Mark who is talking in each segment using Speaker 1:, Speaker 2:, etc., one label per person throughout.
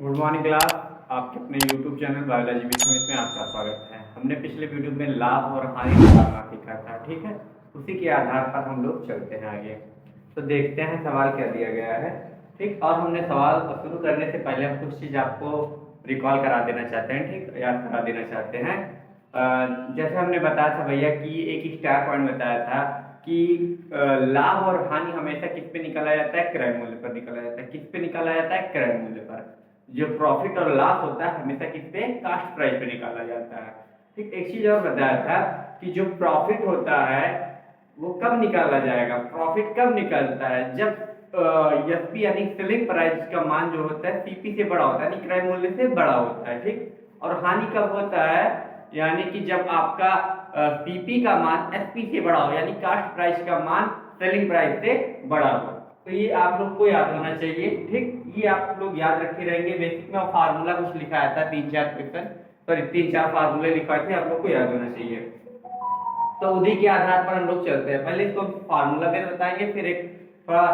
Speaker 1: Good morning class. आपके अपने YouTube channel biology with में आपका स्वागत है। हमने पिछले वीडियो में लाभ और हानि निकालना सीखा था, ठीक है। उसी के आधार पर हम लोग चलते हैं आगे। तो देखते हैं सवाल क्या दिया गया है, ठीक। और हमने सवाल शुरू करने से पहले हम कुछ चीज़ आपको रिकॉल करा देना चाहते हैं, ठीक, याद करा देना चाहते हैं। जैसे हमने बताया था भैया कि एक स्टार पॉइंट बताया था कि लाभ और हानि हमेशा किस पे निकाला जाता है, क्रय मूल्य पर निकाला जाता है। किस पे निकाला जाता है, क्रय मूल्य पर। जो प्रॉफिट और लॉस होता है हमेशा किस पे, कास्ट प्राइस पे निकाला जाता है, ठीक। एक चीज और बताया था कि जो प्रॉफिट होता है वो कब निकाला जाएगा। प्रॉफिट कब निकलता है, जब एसपी यानी सेलिंग प्राइस का मान जो होता है सीपी से बड़ा होता है, यानी क्रय मूल्य से बड़ा होता है, ठीक। और हानि कब होता है, यानी कि जब आपका सीपी का मान एसपी से बड़ा हो, यानी कास्ट प्राइस का मान सेलिंग प्राइस से बड़ा हो। तो ये आप लोग को याद होना चाहिए, ठीक। ये आप लोग याद रखे रहेंगे। बेसिक में फार्मूला कुछ लिखाया था, 3-4 क्वेश्चन, सॉरी 3-4 फार्मूले लिखाए थे, आप लोग को याद होना चाहिए। तो उन्हीं के आधार पर हम लोग चलते हैं। पहले इसको फार्मूला में बताएंगे, फिर एक थोड़ा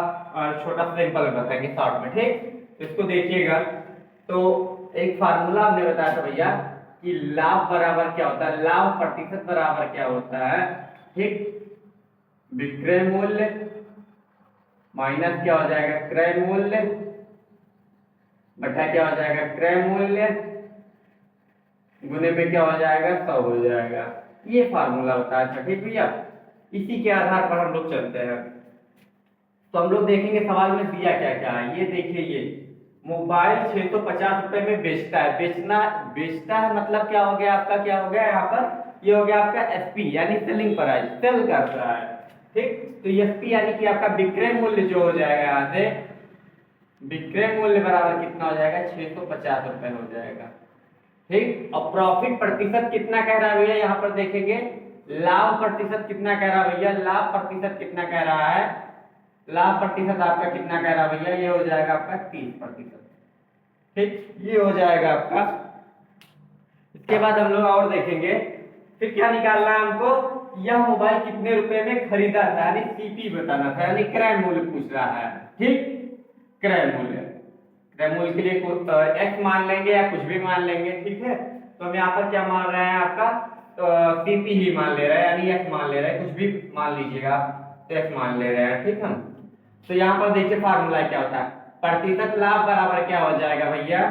Speaker 1: छोटा सिंपल बताएंगे शॉर्ट में, ठीक। तो इसको देखिएगा। तो एक फार्मूला हमने बताया था भैया कि लाभ बराबर क्या होता है, लाभ प्रतिशत बराबर क्या होता है, ठीक। विक्रय मूल्य माइनस क्या हो जाएगा, क्रय मूल्य बटा क्या हो जाएगा, क्रय मूल्य गुने में क्या हो जाएगा, 100 हो जाएगा। ये फार्मूला होता है, ठीक भैया। इसी के आधार पर हम लोग चलते हैं। तो हम लोग देखेंगे सवाल में दिया क्या क्या है। ये देखिए, ये मोबाइल 650 रुपए में बेचता है। बेचता है मतलब क्या हो गया आपका, क्या हो गया यहाँ पर, ये हो गया आपका एसपी यानी सेलिंग प्राइस, सेल करता है, ठीक। तो एसपी यानी कि आपका विक्रय मूल्य जो हो जाएगा, यहाँ से विक्रय मूल्य बराबर कितना हो जाएगा, 650 रुपए हो जाएगा, ठीक। और प्रॉफिट प्रतिशत कितना कह रहा है भैया, यहाँ पर देखेंगे लाभ प्रतिशत कितना कह रहा है भैया, लाभ प्रतिशत कितना कह रहा है, लाभ प्रतिशत आपका कितना कह रहा है भैया, ये हो जाएगा आपका 30%, ठीक। ये हो जाएगा आपका। इसके बाद हम लोग और देखेंगे, फिर क्या निकालना है हमको, यह मोबाइल कितने रुपए में खरीदा था, यानी सीपी बताना था, यानी क्रय मूल्य पूछ रहा है, ठीक। क्रय मूल्य, क्रय मूल्य के लिए एक्स मान लेंगे या कुछ भी मान लेंगे, ठीक है। तो हम यहाँ पर क्या मान रहे हैं, आपका सीपी ही मान ले रहे हैं, यानी एक्स मान ले रहे हैं, कुछ भी मान लीजिएगा आप, तो एक्स मान ले रहे हैं, ठीक है। तो यहाँ पर देखिए फार्मूला क्या होता है, प्रतिशत लाभ बराबर क्या हो जाएगा भैया,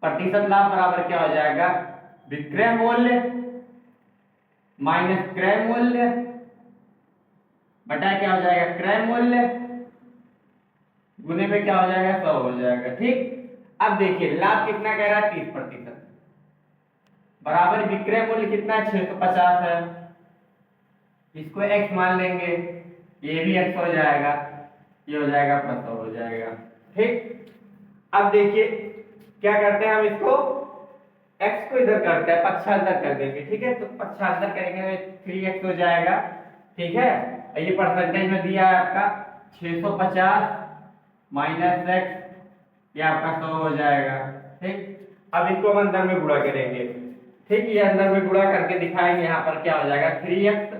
Speaker 1: प्रतिशत लाभ बराबर क्या हो जाएगा, विक्रय मूल्य माइनस क्रय मूल्य बटा क्या हो जाएगा, क्रय मूल्य गुने में क्या हो जाएगा, 100 हो जाएगा, ठीक। अब देखिए लाभ कितना कह रहा है, 30% बराबर विक्रय मूल्य कितना है, 650 है। इसको x मान लेंगे, ये भी x हो जाएगा, ये हो जाएगा प्लस 100 हो जाएगा, ठीक। अब देखिए क्या करते हैं हम, इसको x को इधर करते हैं, पक्षांतर कर देंगे, ठीक है। तो पक्षांतर करेंगे तो 3x हो जाएगा, ठीक है। ये परसेंटेज में दिया है आपका 650 माइनस x, ये आपका 100 हो जाएगा, ठीक। अब इसको हम अंदर में गुणा करेंगे, ठीक। ये अंदर में गुणा करके दिखाएंगे, यहाँ पर क्या हो जाएगा, 3x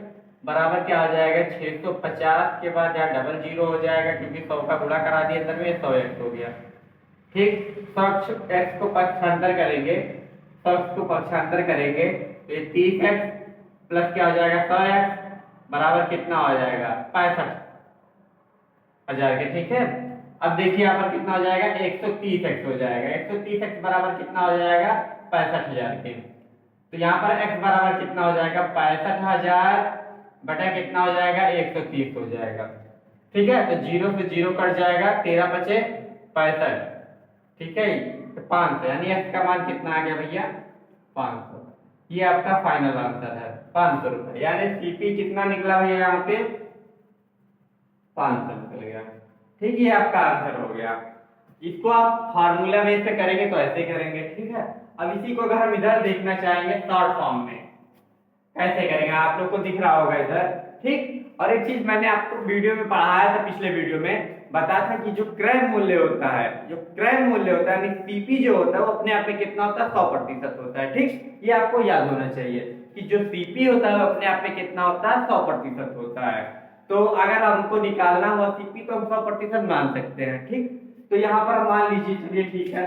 Speaker 1: बराबर क्या हो जाएगा, 650 के बाद यहाँ डबल जीरो हो जाएगा, क्योंकि 100 का गुणा करा दिया अंदर में, 100x हो गया, ठीक। x को पक्षांतर करेंगे, 100 को पक्षांतर करेंगे तो ये 30x प्लस क्या हो जाएगा, 100x बराबर कितना हो जाएगा, 65,000 के, ठीक है। अब देखिए यहाँ पर कितना हो जाएगा, 130x हो जाएगा, 130x बराबर कितना हो जाएगा, 65,000 के। तो यहाँ पर x बराबर कितना हो जाएगा, 65,000 बटा कितना हो जाएगा, 130 हो जाएगा, ठीक है। तो 0 से 0 कट जाएगा, 13 बचे 65, ठीक है। तो 500 यानी x का मान कितना आ गया भैया, 500। ये आपका फाइनल आंसर है, 500 रुपए, यानी सीपी कितना निकला भैया, यहाँ पे 500 निकल गया, ठीक। ये आपका आंसर हो गया। इसको आप फार्मूला में से करेंगे तो ऐसे करेंगे, ठीक है। अब इसी को अगर हम इधर देखना चाहेंगे शॉर्ट फॉर्म में, कैसे करेंगे, आप लोग को दिख रहा होगा इधर, ठीक। और एक चीज मैंने आपको वीडियो में पढ़ाया था, पिछले वीडियो में बताया था कि जो क्रय मूल्य होता है, जो क्रय मूल्य होता है यानी सीपी जो होता है वो अपने आप में कितना होता है, 100% होता है, ठीक। ये आपको याद होना चाहिए कि जो सीपी होता है वो अपने आप में कितना होता है, 100% होता है। तो अगर हमको निकालना हुआ सीपी तो हम 100% मान सकते हैं, ठीक। तो यहाँ पर मान लीजिए, चलिए ठीक है,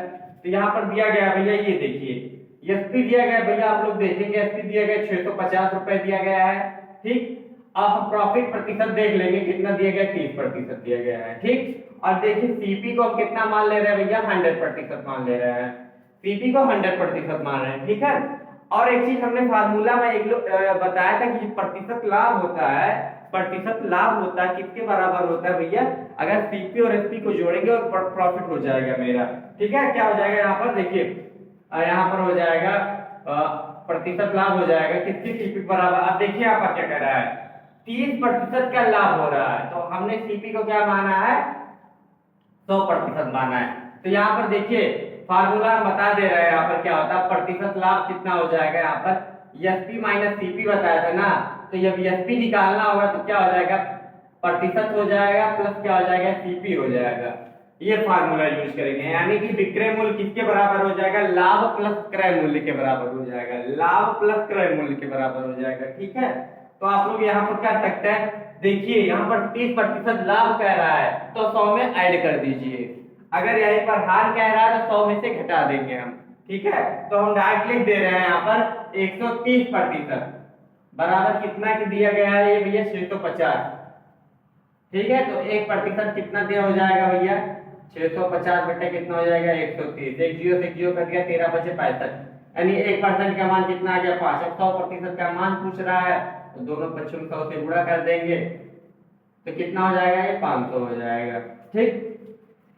Speaker 1: तो यहाँ पर दिया गया भैया, ये देखिए एसपी दिया गया भैया, आप लोग देखेंगे एसपी दिया गया 650 रुपए दिया गया है। ठीक, अब हम प्रॉफिट प्रतिशत देख लेंगे, कितना दिया गया, 30% दिया गया है। ठीक, और देखिए सीपी को हम कितना मान ले रहे हैं भैया, 100% मान ले रहे हैं, सीपी को 100% मान रहे हैं। ठीक है, और एक चीज हमने फार्मूला में एक बताया था कि प्रतिशत लाभ होता है, प्रतिशत लाभ होता है किसके बराबर होता है भैया, अगर सीपी और एसपी को जोड़ेंगे और प्रॉफिट हो जाएगा मेरा। ठीक है, क्या हो जाएगा यहाँ पर देखिए, यहाँ पर हो जाएगा प्रतिशत लाभ हो जाएगा किसके, सीपी बराबर। अब देखिए यहाँ पर क्या कर रहा है, 30% का लाभ हो रहा है, तो हमने सीपी को क्या माना है, 100% माना है। तो यहाँ पर देखिए फार्मूला बता दे रहा है, यहाँ पर क्या होता है, प्रतिशत लाभ कितना हो जाएगा, यहाँ पर एसपी माइनस सीपी बताया था ना, तो जब एसपी निकालना होगा तो क्या हो जाएगा, प्रतिशत हो जाएगा प्लस क्या हो जाएगा, सीपी हो जाएगा। ये फार्मूला यूज करेंगे, यानी कि विक्रय मूल्य किसके बराबर हो जाएगा, लाभ प्लस क्रय मूल्य के बराबर हो जाएगा, लाभ प्लस क्रय मूल्य के बराबर हो जाएगा। ठीक है, तो आप लोग यहाँ पर क्या सकते हैं, देखिए यहाँ पर 30% लाभ कह रहा है तो 100 में ऐड कर दीजिए, अगर यहीं पर हार कह रहा है तो 100 में से घटा देंगे हम। ठीक है, तो हम डायरेक्ट लिख दे रहे हैं यहाँ पर 130% बराबर कितना की दिया गया है ये भैया, 650। ठीक है, तो 1% कितना दिया हो जाएगा भैया, 650 बटे कितना हो जाएगा, 130, एक जीरो से जीरो कट गया, 13 बचे 65, यानी 1% का मान कितना आ गया, 5। 100% का मान पूछ रहा है तो दोनों पक्षों में 100 से गुणा कर देंगे तो कितना हो जाएगा, ये 500 हो जाएगा। ठीक,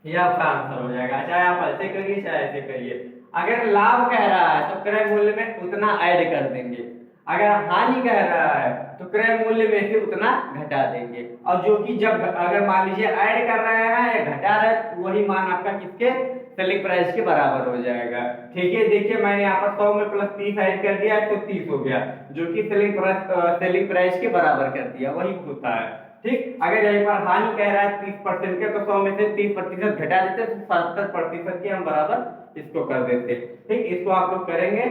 Speaker 1: यह आपका आंसर हो जाएगा, चाहे आप ऐसे करिए चाहे ऐसे करिए। अगर लाभ कह रहा है तो क्रय मूल्य में उतना ऐड कर देंगे, अगर हानि कह रहा है तो क्रय मूल्य में से उतना घटा देंगे, और जो कि जब अगर मान लीजिए ऐड कर रहे हैं या घटा रहे हैं तो वही मान आपका किसके, सेलिंग प्राइस के बराबर हो जाएगा। ठीक है, देखिए मैंने यहाँ पर 100 में प्लस 30 ऐड कर दिया तो 30 हो गया, जो कि सेलिंग प्राइस के बराबर कर दिया, वही होता है। ठीक, अगर यहीं पर हानि कह रहा है 30% के तो 100 में से 30% घटा देते तो 70% के हम बराबर इसको कर देते। ठीक, इसको आप लोग करेंगे,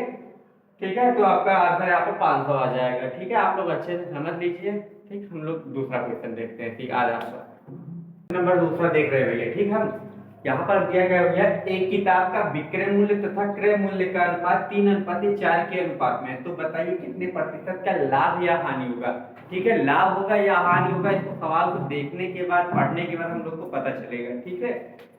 Speaker 1: ठीक है, तो आपका आंसर यहाँ पे 500 आ जाएगा। ठीक है, आप लोग अच्छे से समझ लीजिए। ठीक, हम लोग दूसरा क्वेश्चन देखते हैं। ठीक, आज आपका नंबर दूसरा देख रहे हैं भैया। ठीक, हम यहाँ पर दिया गया भैया, एक किताब का विक्रय मूल्य तथा क्रय मूल्य का अनुपात 3:4 के अनुपात में, तो बताइए कितने प्रतिशत का लाभ या हानि होगा। ठीक है, लाभ होगा या हानि होगा, इसको सवाल को देखने के बाद, पढ़ने के बाद हम लोग को पता चलेगा। ठीक है,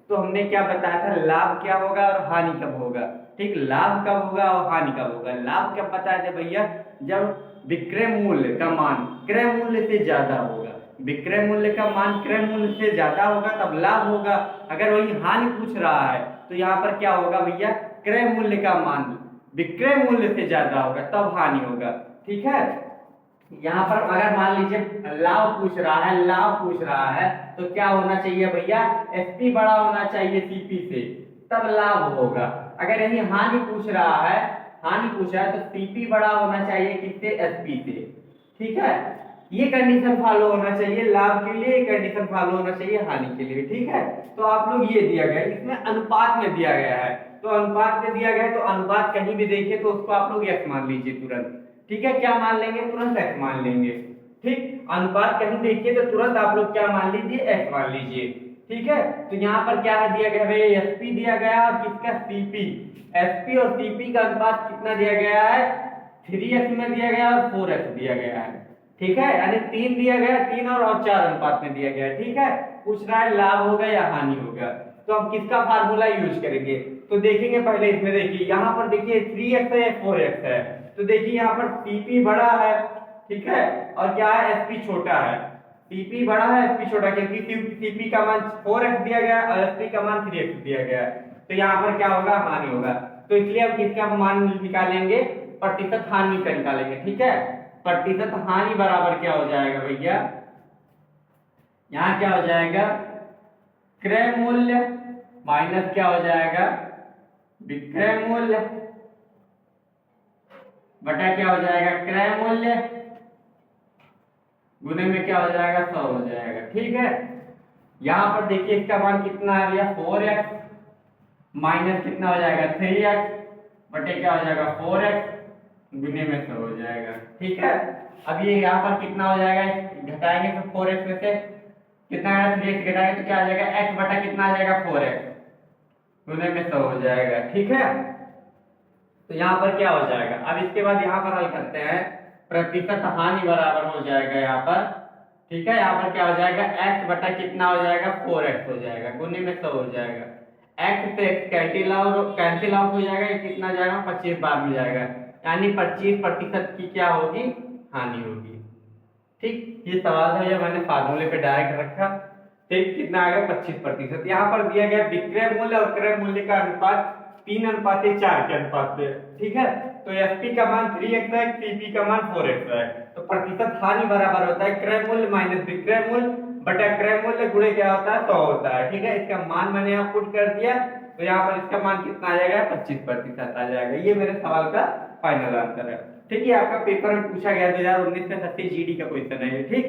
Speaker 1: तो हमने क्या बताया था, लाभ क्या होगा और हानि कब होगा। ठीक, लाभ कब होगा और हानि कब होगा। लाभ कब बताए थे भैया, जब विक्रय मूल्य का मान क्रय मूल्य से ज्यादा होगा, विक्रय मूल्य का मान क्रय मूल्य से ज्यादा होगा तब लाभ होगा। अगर वही हानि पूछ रहा है तो यहाँ पर क्या होगा भैया, क्रय मूल्य का मान विक्रय मूल्य से ज्यादा होगा तब हानि होगा। ठीक है, यहाँ पर अगर मान लीजिए लाभ पूछ रहा है, लाभ पूछ रहा है तो क्या होना चाहिए भैया, एसपी बड़ा होना चाहिए सीपी से, तब लाभ होगा। अगर यही हानि पूछ रहा है, हानि पूछ रहा है तो सीपी बड़ा होना चाहिए किससे, एसपी से। ठीक है, ये कंडीशन फॉलो होना चाहिए लाभ के लिए, ये कंडीशन फॉलो होना चाहिए हानि के लिए। ठीक है, तो आप लोग ये दिया गया, इसमें अनुपात में दिया गया है, तो अनुपात में दिया गया है तो अनुपात कहीं भी देखिए तो उसको आप लोग x मान लीजिए तुरंत। ठीक है, क्या मान लेंगे, तुरंत x मान लेंगे। ठीक, अनुपात कहीं देखिए तो तुरंत आप लोग क्या मान लीजिए, x मान लीजिए। ठीक है, तो यहाँ पर क्या है दिया गया है, एसपी दिया गया और किसका, सीपी। एसपी और सीपी का अनुपात कितना दिया गया है, 3x में दिया गया और 4x दिया गया है। ठीक है, यानी 3 दिया गया, 3 और 4 अनुपात में दिया गया। ठीक है, पूछ रहा है लाभ होगा या हानि होगा, तो हम किसका फार्मूला यूज करेंगे, तो देखेंगे पहले इसमें देखिए, यहाँ पर देखिए 3x है या 4x है, तो देखिए यहाँ पर सीपी बड़ा है, ठीक है, और क्या है, एसपी छोटा है। सीपी बड़ा है, एसपी छोटा, क्योंकि सीपी का मान 4x दिया गया और एसपी का मान 3x दिया गया, तो यहाँ पर क्या होगा, हानि होगा। तो इसलिए हम किसका मान निकालेंगे, प्रतिशत हानि का निकालेंगे। ठीक है, प्रतिशत हानि बराबर क्या हो जाएगा भैया, यहाँ क्या हो जाएगा, क्रय मूल्य माइनस क्या हो जाएगा, विक्रय मूल्य बटा क्या हो जाएगा, क्रय मूल्य गुने में क्या हो जाएगा, 100 हो जाएगा। ठीक है, यहाँ पर देखिए इसका मान कितना आ गया, 4x माइनस कितना हो जाएगा, 3x बटे क्या हो जाएगा, 4x गुने में 100 हो जाएगा। ठीक है, अब ये यहाँ पर कितना हो जाएगा, घटाएंगे तो 4x में से कितना आएगा, 3x घटाएंगे तो क्या आ जाएगा, x बटा कितना आ जाएगा, 4x। गुने में 100 हो जाएगा। ठीक है, तो यहाँ पर क्या हो जाएगा, अब इसके बाद यहाँ पर हल करते हैं। प्रतिशत हानि बराबर हो जाएगा यहाँ पर। ठीक है, यहाँ पर क्या हो जाएगा, x बटा कितना हो जाएगा, 4x हो जाएगा, गुने में 100 हो जाएगा। x से x कैंसिल आउट हो जाएगा, ये कितना जाएगा, 25 बार में जाएगा, यानी 25% की क्या होगी, हानि होगी। ठीक, ये सवाल है, ये मैंने फार्मूले पे डायरेक्ट रखा। ठीक, कितना आएगा, 25%। यहाँ पर दिया गया विक्रय मूल्य और क्रय मूल्य का अनुपात 3:4 के अनुपात पे। ठीक है, तो एसपी का मान 3x है, सीपी का मान 4x है। तो प्रतिशत हानि बराबर होता है क्रय मूल्य माइनस विक्रय मूल्य बटा क्रय मूल्य गुणे क्या होता है, 100 होता है। ठीक है, इसका मान मैंने यहाँ पुट कर दिया, तो यहाँ पर इसका मान कितना आ जाएगा, 25% आ जाएगा। ये मेरे सवाल का फाइनल आंसर है। ठीक है, आपका पेपर में पूछा गया 2019 में 30 जीडी का क्वेश्चन है ये। ठीक,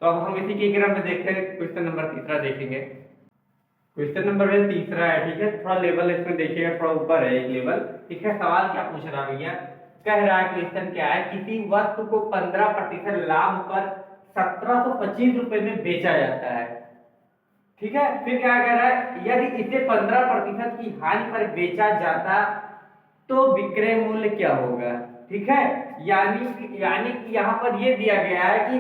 Speaker 1: तो अब हम इसी के क्रम में देखते हैं, क्वेश्चन नंबर तीसरा देखेंगे। क्वेश्चन नंबर है तीसरा है। ठीक है, थोड़ा लेवल इसमें देखिएगा, थोड़ा ऊपर है एक लेवल। ठीक है, सवाल क्या पूछ रहा है भैया, कह रहा है क्वेश्चन क्या है, किसी वस्तु को 15% लाभ पर 1725 रुपए में बेचा जाता है। ठीक है, फिर क्या कह रहा है, यदि इसे 15% की हानि पर बेचा जाता तो विक्रय मूल्य क्या होगा। ठीक है, यानी कि यहाँ पर ये दिया गया है कि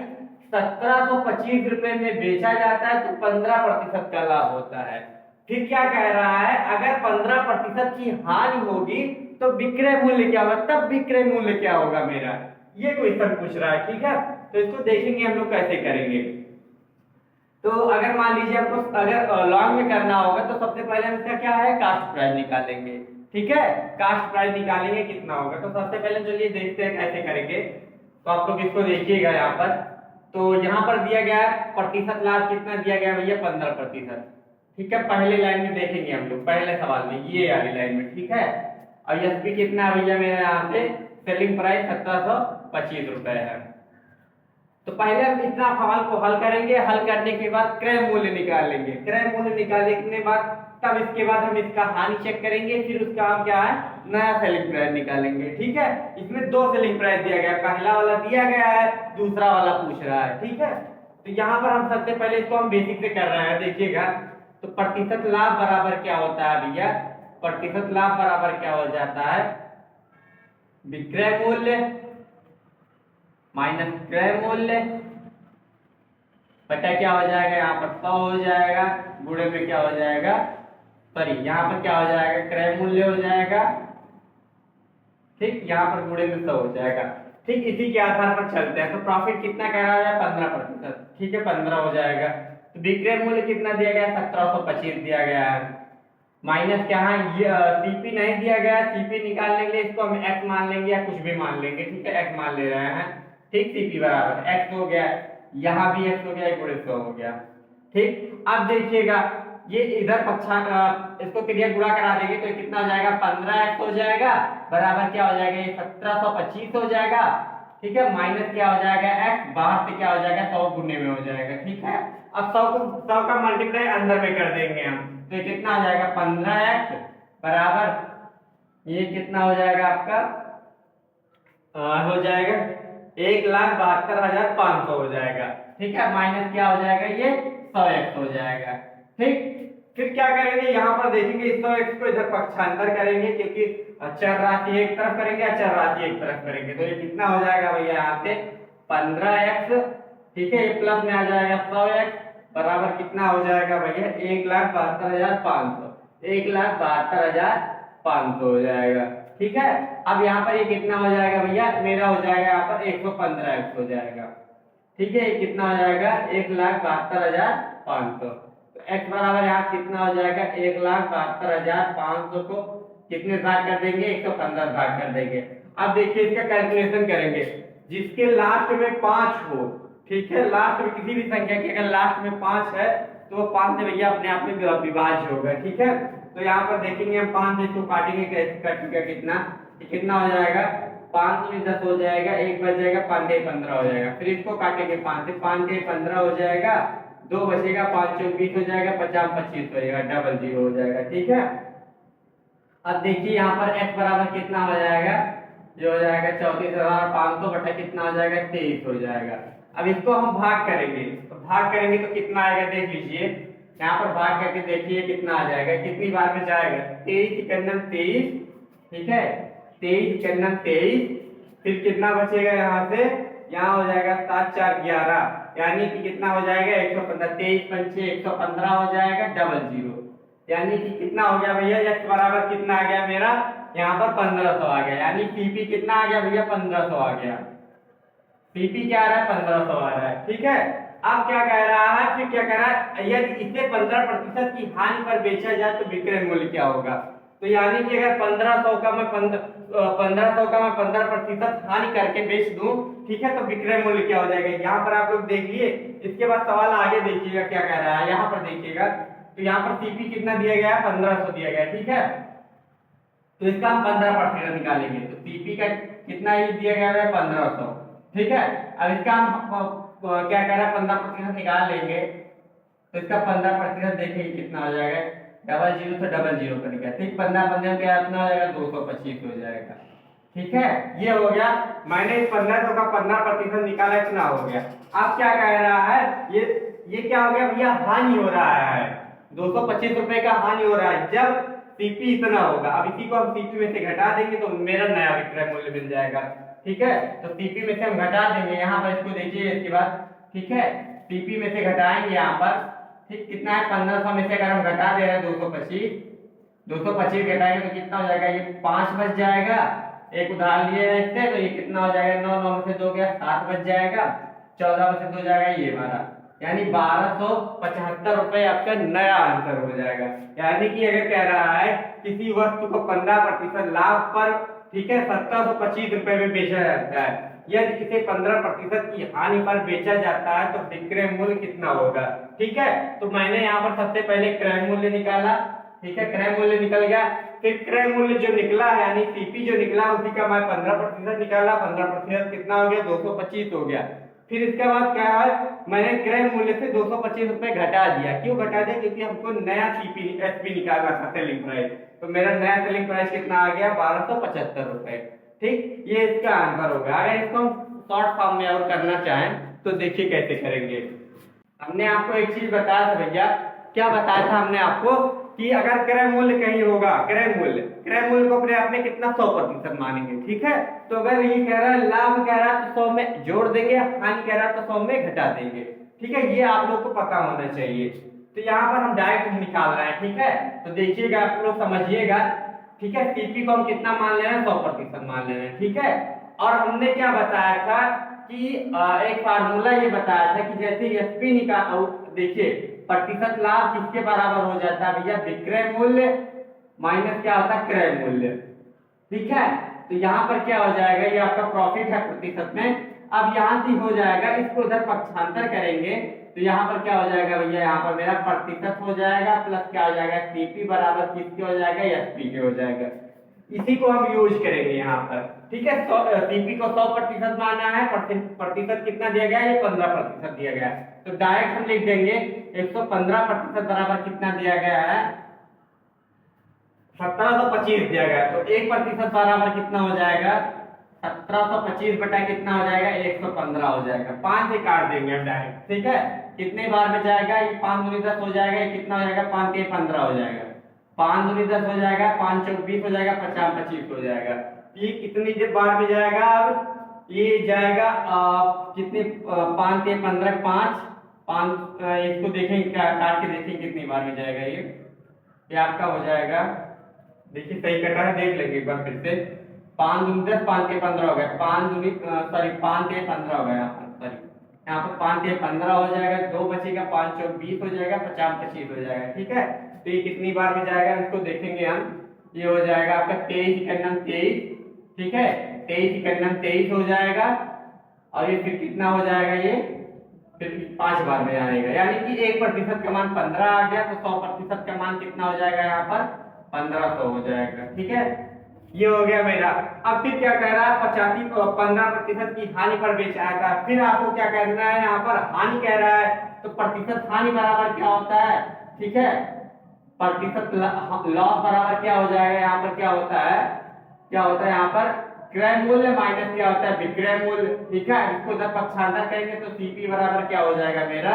Speaker 1: 1725 रुपए में बेचा जाता है तो 15% का लाभ होता है। फिर क्या कह रहा है, अगर 15% की हानि होगी तो विक्रय मूल्य क्या होगा, तब विक्रय मूल्य क्या होगा मेरा, ये क्वेश्चन पूछ रहा है। ठीक है, तो इसको देखेंगे हम लोग कैसे करेंगे। तो अगर मान लीजिए आपको अगर लॉन्ग में करना होगा तो सबसे पहले हम इसका क्या है, कास्ट प्राइस निकालेंगे। ठीक है, कास्ट प्राइस निकालेंगे कितना होगा, तो सबसे पहले चलिए देखते हैं कैसे करेंगे। तो आप लोग इसको देखिएगा यहाँ पर, तो यहाँ पर दिया गया है प्रतिशत लाभ कितना दिया गया भैया, 15%। ठीक है, पहले लाइन में देखेंगे हम लोग, पहले सवाल में ये वाली लाइन में। ठीक है, और एसपी कितना है भैया मेरा, यहाँ पे सेलिंग प्राइस 1725 रुपए है। तो पहले हम इतना सवाल को हल करेंगे, हल करने के बाद क्रय मूल्य निकालेंगे, क्रय मूल्य निकालने के बाद तब इसके बाद हम इसका हानि चेक करेंगे, फिर उसका हम क्या है, नया सेलिंग प्राइस निकालेंगे। ठीक है, इसमें दो सेलिंग प्राइस दिया गया है, पहला वाला दिया गया है, दूसरा वाला पूछ रहा है। ठीक है, तो यहाँ पर हम सबसे पहले इसको हम बेसिक से कर रहे हैं, देखिएगा। तो प्रतिशत लाभ बराबर क्या होता है भैया, प्रतिशत लाभ बराबर क्या हो जाता है, विक्रय मूल्य माइनस क्रय मूल्य बटा क्या हो जाएगा, यहाँ पर 100 हो जाएगा, गुणे में क्या हो जाएगा, सॉरी यहाँ पर क्या हो जाएगा, क्रय मूल्य हो जाएगा। ठीक, यहाँ पर गुणे में 100 हो जाएगा। ठीक, इसी के आधार पर चलते हैं। तो प्रॉफिट कितना कह रहा है, 15%। ठीक है, 15 हो जाएगा। तो विक्रय मूल्य कितना दिया गया, 1725 दिया गया है, माइनस क्या है, ये सीपी नहीं दिया गया, सीपी निकालने के लिए इसको हम एक्स मान लेंगे या कुछ भी मान लेंगे। ठीक है, एक्स मान ले रहे हैं। ठीक, सीपी बराबर एक्स हो गया, यहाँ भी एक्स हो गया, गुणे 100 हो गया। ठीक, अब देखिएगा ये इधर इसको क्रिया गुणा करा देंगे तो कितना हो जाएगा, 15x हो जाएगा, बराबर क्या हो जाएगा, ये 1725 हो जाएगा। ठीक है, माइनस क्या हो जाएगा, x, बाहर से क्या हो जाएगा, 100 गुने में हो जाएगा। ठीक है, अब 100 का मल्टीप्लाई अंदर में कर देंगे हम, तो ये कितना हो जाएगा, 15x बराबर ये कितना हो जाएगा आपका, हो जाएगा 1,72,500 हो जाएगा। ठीक है, माइनस क्या हो जाएगा, ये 100x हो जाएगा। ठीक, फिर क्या करेंगे, यहाँ पर देखेंगे 100x को इधर पक्षांतर करेंगे, क्योंकि चर राशि एक तरफ करेंगे, अचर राशि एक तरफ करेंगे, तो ये कितना हो जाएगा भैया, यहाँ पे 15x। ठीक है, ये प्लस में आ जाएगा 100x बराबर कितना हो जाएगा भैया, 1,72,500, 1,72,500 हो जाएगा। ठीक है, अब यहाँ पर ये कितना हो जाएगा भैया, मेरा हो जाएगा यहाँ पर 115x हो जाएगा। ठीक है, ये कितना हो जाएगा, 1,72,500। तो x बराबर यहाँ कितना हो जाएगा, 1,72,500 को कितने भाग कर देंगे, 115 भाग कर देंगे। अब देखिए इसका कैलकुलेशन करेंगे, जिसके लास्ट में 5 हो। ठीक है, लास्ट में किसी भी संख्या के अगर लास्ट में 5 है तो वो 5 से भैया अपने आप में विभाज्य होगा। ठीक है, तो यहाँ पर देखेंगे हम 5 से इसको काटेंगे, कटेगा कितना हो जाएगा, 5 में 10 हो जाएगा, 1 बच जाएगा, 5 के 15 हो जाएगा। फिर इसको काटेंगे 5 से, 5 के 15 हो जाएगा, 2 बचेगा, 5 चौक 20 हो जाएगा, 50 25 हो जाएगा, डबल 0 हो जाएगा। ठीक है, अब देखिए यहाँ पर x बराबर कितना हो जाएगा, जो हो जाएगा 34,500 बटा कितना हो जाएगा, 23 हो जाएगा। अब इसको हम भाग करेंगे, तो भाग करेंगे तो कितना आएगा देख लीजिए, यहाँ पर भाग करके देखिए कितना आ जाएगा, कितनी बार में जाएगा, 23 इकन्नम 23, ठीक है, 23 इकन्नम 23, फिर कितना बचेगा यहाँ से, यहाँ हो जाएगा 7 4 11, यानी कि कितना हो जाएगा 115, 23 पंचे 115 हो जाएगा, डबल जीरो, यानी कि कितना हो गया भैया, x बराबर कितना आ गया मेरा, यहाँ पर 1500 आ गया, यानी सीपी कितना आ गया भैया, 1500 आ गया, सीपी क्या आ रहा है, 1500 आ रहा है, ठीक है। अब क्या कह रहा है, फिर क्या कह रहा है, यदि इसे 15% की हानि पर बेचा जाए तो विक्रय मूल्य क्या होगा, तो यानी कि अगर 1500 का मैं 15% हानि करके बेच दूं, ठीक है, तो विक्रय मूल्य क्या हो जाएगा, यहाँ पर आप लोग देख लिए। इसके बाद सवाल आगे देखिएगा क्या कह रहा है, यहाँ पर देखिएगा, तो यहाँ पर सीपी कितना दिया गया है, 1500 दिया गया है, ठीक है, तो इसका हम 15% निकालेंगे, तो सीपी का कितना ही दिया गया है, 1500, ठीक है। अब इसका हम क्या कह रहा है, 15% निकाल लेंगे, तो इसका 15% देखेंगे कितना हो जाएगा, डबल जीरो से डबल जीरो कर गया, ठीक, 15 क्या इतना हो जाएगा, 225 हो जाएगा, ठीक है। ये हो गया, मैंने इस 1500 का 15% निकाला, इतना हो गया। अब क्या कह रहा है, ये क्या हो गया भैया, हानि हो रहा है, 225 रुपए का हानि हो रहा है जब सीपी इतना होगा। अब इसी को हम सीपी में से घटा देंगे तो मेरा नया विक्रय मूल्य मिल जाएगा, ठीक है। तो सीपी में से हम घटा देंगे, यहाँ पर इसको देखिए, इसके बाद, ठीक है, सीपी में से घटाएंगे यहाँ पर, ठीक, कितना है, 1500 में से अगर हम घटा दे रहे हैं 225 घटाएंगे तो कितना हो जाएगा, ये 5 बच जाएगा, एक उधार लिए इससे, तो ये कितना हो जाएगा, 9 9 में से 2 गया, 7 बच जाएगा, 14 में से 2 जाएगा, ये हमारा, यानी 1275 रुपए आपका नया आंसर हो जाएगा। यानी कि अगर कह रहा है किसी वस्तु को 15% लाभ पर, ठीक है, 1725 रुपए में बेचा जाता है, यदि इसे 15% की हानि पर बेचा जाता है तो विक्रय मूल्य कितना होगा, ठीक है। तो मैंने यहाँ पर सबसे पहले क्रय मूल्य निकाला, ठीक है, क्रय मूल्य निकल गया, फिर क्रय मूल्य जो निकला है यानी सीपी जो निकला उसी का मैं 15% निकाला, 15% कितना हो गया, 225 हो गया। फिर इसके बाद क्या है, मैंने क्रय मूल्य से 225 रुपए घटा दिया, क्यों घटा दिया, क्योंकि हमको नया सीपी एसपी निकालना था, सेलिंग प्राइस, तो मेरा नया सेलिंग प्राइस कितना आ गया, 1275 रुपए, ठीक, ये इसका आंसर होगा। अगर इसको हम शॉर्ट फॉर्म में और करना चाहें तो देखिए कैसे करेंगे। हमने आपको एक चीज बताया था भैया, क्या बताया था हमने आपको, कि अगर क्रय मूल्य कहीं होगा, क्रय मूल्य को अपने आप में कितना 100% मानेंगे, ठीक है। तो अगर ये कह रहा है लाभ कह रहा है तो 100 में जोड़ देंगे, हानि कह रहा है तो 100 में घटा देंगे, ठीक है, ये आप लोग को पता होना चाहिए। तो यहाँ पर हम डायरेक्ट निकाल रहे हैं, ठीक है, तो देखिएगा आप लोग समझिएगा, ठीक है। सीपी को हम कितना मान ले रहे हैं, 100% मान ले रहे हैं, ठीक है। और हमने क्या बताया था कि एक फार्मूला ये बताया था कि जैसे एसपी निकाल, देखिए प्रतिशत लाभ किसके बराबर हो जाता है भैया, विक्रय मूल्य माइनस क्या होता है, क्रय मूल्य, ठीक है। तो यहाँ पर क्या हो जाएगा, ये आपका प्रॉफिट है प्रतिशत में। अब यहाँ से हो जाएगा, इसको इधर पक्षांतर करेंगे तो यहाँ पर क्या हो जाएगा भैया, यहाँ पर मेरा प्रतिशत हो जाएगा प्लस क्या हो जाएगा, सीपी बराबर किसके हो जाएगा, एसपी के हो जाएगा। इसी को हम यूज करेंगे यहाँ पर, ठीक है। सीपी को 100% माना है, प्रतिशत कितना दिया गया है, ये 15% दिया गया है, तो डायरेक्ट हम लिख देंगे 115% बराबर कितना दिया गया है, 1725 दिया गया है, तो 1% बराबर कितना हो जाएगा, 1725 बटा कितना हो जाएगा, 115 हो जाएगा। 5 से काट देंगे हम डायरेक्ट, ठीक है। कितने बार में जाएगा, ये 5 दूनी 10 हो जाएगा, ये कितना हो जाएगा, 5 के 15 हो जाएगा, 5 दूनी 10 हो जाएगा, 5 चौक 20 हो जाएगा, 50 25 हो जाएगा। ये कितनी देर बार में जाएगा, अब ये जाएगा कितने, 5 के 15 5, इसको देखेंगे काट के देखेंगे कितनी बार में जाएगा, ये आपका हो जाएगा, देखिए सही कटा है, देख लेंगे एक बार फिर से, 5 दूनी 10, 5 के 15 हो गया, 5 दूनी सॉरी 5 के 15 हो गया, सॉरी यहाँ पर 5 के 15 हो जाएगा, 2 बचेगा, 5 चौक 20 हो जाएगा, 50 25 हो जाएगा, ठीक है। तो ये कितनी बार में जाएगा, इसको देखेंगे हम, ये हो जाएगा आपका 23 इकन्नम 23, ठीक है, 23 इकन्नम 23 हो जाएगा, और ये फिर कितना हो जाएगा, ये फिर 5 बार में आएगा, यानी कि 1% का मान 15 आ गया, तो 100% का मान कितना हो जाएगा, यहाँ पर 1500 हो जाएगा, ठीक है। ये हो गया मेरा। अब फिर क्या कह रहा है, 15% की हानि पर बेचा था, फिर आपको क्या करना है, यहाँ पर हानि कह रहा है तो प्रतिशत हानि बराबर क्या होता है, ठीक है, प्रतिशत लॉस बराबर क्या हो जाएगा, यहाँ पर क्या होता है, यहाँ पर क्रय मूल्य माइनस क्या होता है, विक्रय मूल्य, ठीक है। इसको जब पक्षांतर करेंगे तो सीपी बराबर क्या हो जाएगा मेरा,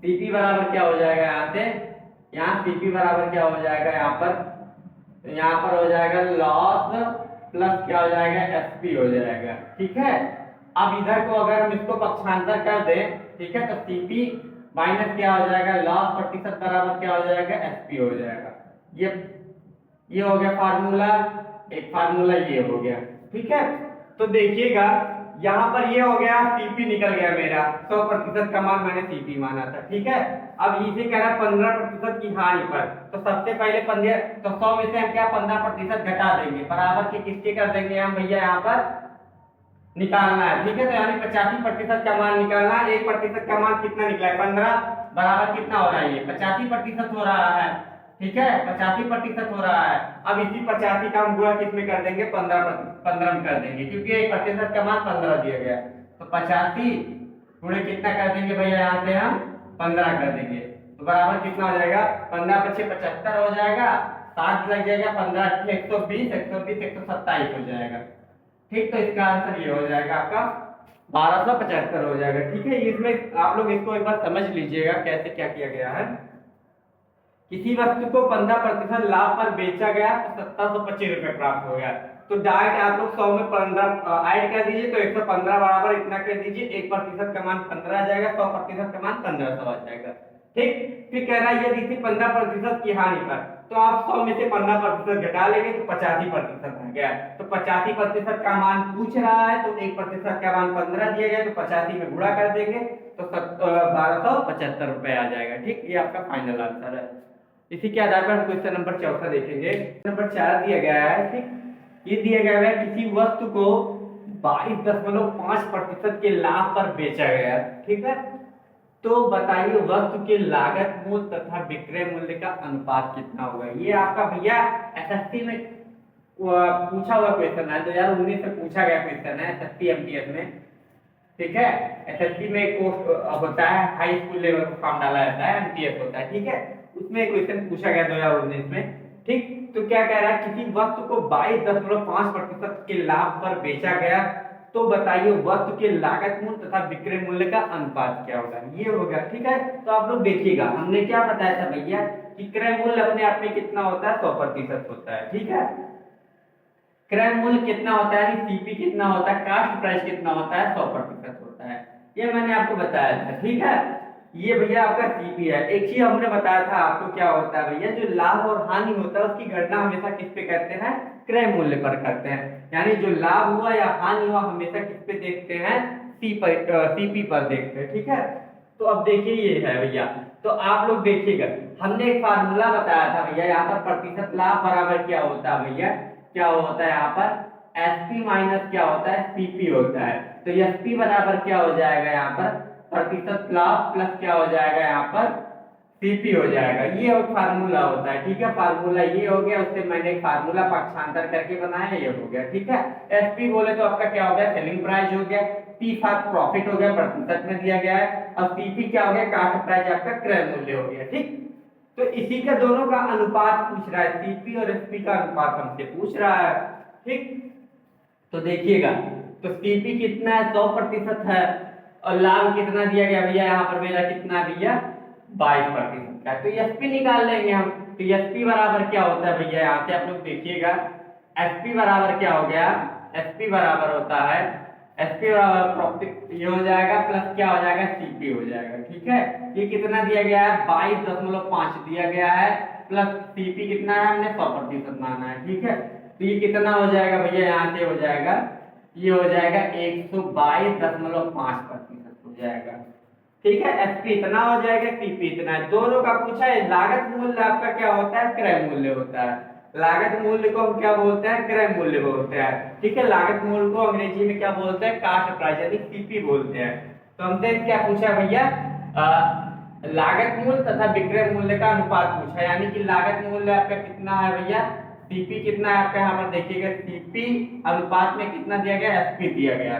Speaker 1: सीपी बराबर क्या हो जाएगा यहाँ से, यहाँ सीपी बराबर क्या हो जाएगा यहाँ पर, तो यहाँ पर हो जाएगा लॉस प्लस क्या हो जाएगा एसपी हो जाएगा। ठीक है, अब इधर को अगर हम इसको पक्षांतर कर दें, ठीक है, तो सीपी माइनस क्या हो जाएगा लॉस प्रतिशत बराबर क्या हो जाएगा एसपी हो जाएगा। ये हो गया फार्मूला, एक फार्मूला ये हो गया। ठीक है, तो देखिएगा यहाँ पर ये हो गया, सीपी निकल गया मेरा 100% का मान मैंने सीपी माना था। ठीक है, अब इसे कह रहा है 15% की हानि पर, तो सबसे पहले 15, तो 100 में से हम क्या 15% घटा देंगे, बराबर के किसके कर देंगे हम भैया, यहाँ पर निकालना है। ठीक है, तो यानी 85% का मान निकालना है। 1% का मान कितना निकला है 15, बराबर कितना हो रहा है, ये 85% हो रहा है। ठीक है, 85% हो रहा है। अब इसी 85 का हम गुणा कितने कर देंगे, 15 में कर देंगे, क्योंकि 1% का मान 15 दिया गया। तो 85 गुणे कितना कर देंगे भैया, यहाँ से हम 15 कर देंगे, तो बराबर कितना हो जाएगा, 15 × 75 हो जाएगा, 7 लग जाएगा, 15 120, 127 हो जाएगा। ठीक, तो इसका आंसर ये हो जाएगा आपका 1275 हो जाएगा। ठीक है, इसमें आप लोग इसको एक बार समझ लीजिएगा कैसे क्या किया गया है। किसी वस्तु को 15% लाभ पर बेचा गया तो 1725 रुपए प्राप्त हो गया, तो डायरेक्ट आप लोग 100 में 15 ऐड कर दीजिए, तो 115 बराबर इतना कर दीजिए, 1% का मान 15 आ जाएगा, 100% का मान 1500 आ जाएगा। ठीक, फिर कह रहा है यदि थी 15% की हानि पर, तो आप 100 में से 15% घटा लेंगे तो 85% आ गया। तो 85% का मान पूछ रहा है, तो 1% का मान 15 दिया गया, तो 85 में गुणा कर देंगे तो 1275 रुपए आ जाएगा। ठीक, ये आपका फाइनल आंसर है। इसी के आधार पर हम क्वेश्चन नंबर 4 देखेंगे। नंबर 4 दिया गया है, ठीक, ये दिया गया है किसी वस्तु को 22.5% के लाभ पर बेचा गया। ठीक है, तो बताइए वस्तु के लागत मूल्य तथा विक्रय मूल्य का अनुपात कितना होगा। ये आपका भैया एसएससी में पूछा हुआ क्वेश्चन है, 2019 से पूछा गया क्वेश्चन है एसएससी एमटीएस में। ठीक है, एसएससी में कोर्स होता है, हाई स्कूल लेवल का फॉर्म डाला जाता है, एमटीएस होता है। ठीक है, उसमें क्वेश्चन पूछा गया 2019 में। ठीक, तो क्या कह रहा है, किसी वस्तु को 22.5% के लाभ पर बेचा गया, तो बताइए वस्तु के लागत मूल्य तथा विक्रय मूल्य का अनुपात क्या होगा। ये होगा। ठीक है, तो आप लोग देखिएगा हमने क्या बताया था भैया कि क्रय मूल्य अपने आप में कितना होता है, 100% होता है। ठीक है, क्रय मूल्य कितना होता है, सीपी कितना होता है, कास्ट प्राइस कितना होता है, 100% होता है। ये मैंने आपको बताया था। ठीक है, ये भैया आपका सीपी है। एक चीज हमने बताया था आपको क्या होता है भैया, जो लाभ और हानि होता है उसकी गणना हमेशा किस पे करते हैं, क्रय मूल्य पर करते हैं। यानी जो लाभ हुआ या हानि हुआ हमेशा किस पे देखते हैं, सीपी पर देखते हैं। ठीक है, तो अब देखिए ये है भैया, तो आप लोग देखिएगा हमने एक फार्मूला बताया था भैया, यहाँ पर प्रतिशत लाभ बराबर क्या होता है भैया, क्या होता है यहाँ पर एसपी माइनस क्या होता है, सीपी होता है। तो एसपी बराबर क्या हो जाएगा यहाँ पर प्रतिशत लाभ प्लस क्या हो जाएगा यहाँ पर सीपी हो जाएगा। ये एक फार्मूला होता है। ठीक है, फार्मूला ये हो गया, उससे मैंने एक फार्मूला पक्षांतर करके बनाया, ये हो गया। ठीक है, एसपी बोले तो आपका क्या हो गया, सेलिंग प्राइस हो गया, पी फॉर प्रॉफिट हो गया, प्रतिशत में दिया गया है, और सीपी क्या हो गया, कास्ट प्राइस आपका क्रय मूल्य हो गया। ठीक, तो इसी का दोनों का अनुपात पूछ रहा है, सीपी और एसपी का अनुपात हमसे पूछ रहा है। ठीक, तो देखिएगा, तो सीपी कितना है, 100% है, और लाभ कितना दिया गया भैया, यहाँ पर मेरा कितना भैया 22% का। तो एसपी निकाल लेंगे हम। तो एसपी बराबर क्या होता है भैया, यहाँ से आप लोग देखिएगा, एसपी बराबर क्या हो गया, एसपी बराबर होता है, एसपी बराबर प्रॉफिट ये हो जाएगा प्लस क्या हो जाएगा, सीपी हो जाएगा। ठीक है, ये कितना दिया गया है, 22.5 दिया गया है, प्लस सीपी कितना है, हमने 100% माना है। ठीक है, तो ये कितना हो जाएगा भैया, यहाँ से हो जाएगा, ये हो जाएगा 122.5% हो जाएगा। ठीक है, एसपी इतना हो जाएगा, सीपी इतना है, दोनों का पूछा है। लागत मूल्य आपका क्या होता है, क्रय मूल्य होता है। लागत मूल्य को हम क्या बोलते हैं, क्रय मूल्य बोलते हैं। ठीक है, लागत मूल्य को अंग्रेजी में क्या बोलते हैं, कास्ट प्राइस यानी सीपी बोलते हैं। तो हमसे क्या पूछा है भैया, लागत मूल्य तथा विक्रय मूल्य का अनुपात पूछा है, यानी कि लागत मूल्य आपका कितना है भैया, सीपी कितना है आपका, यहाँ पर देखिएगा सीपी अनुपात में कितना दिया गया, एसपी दिया गया।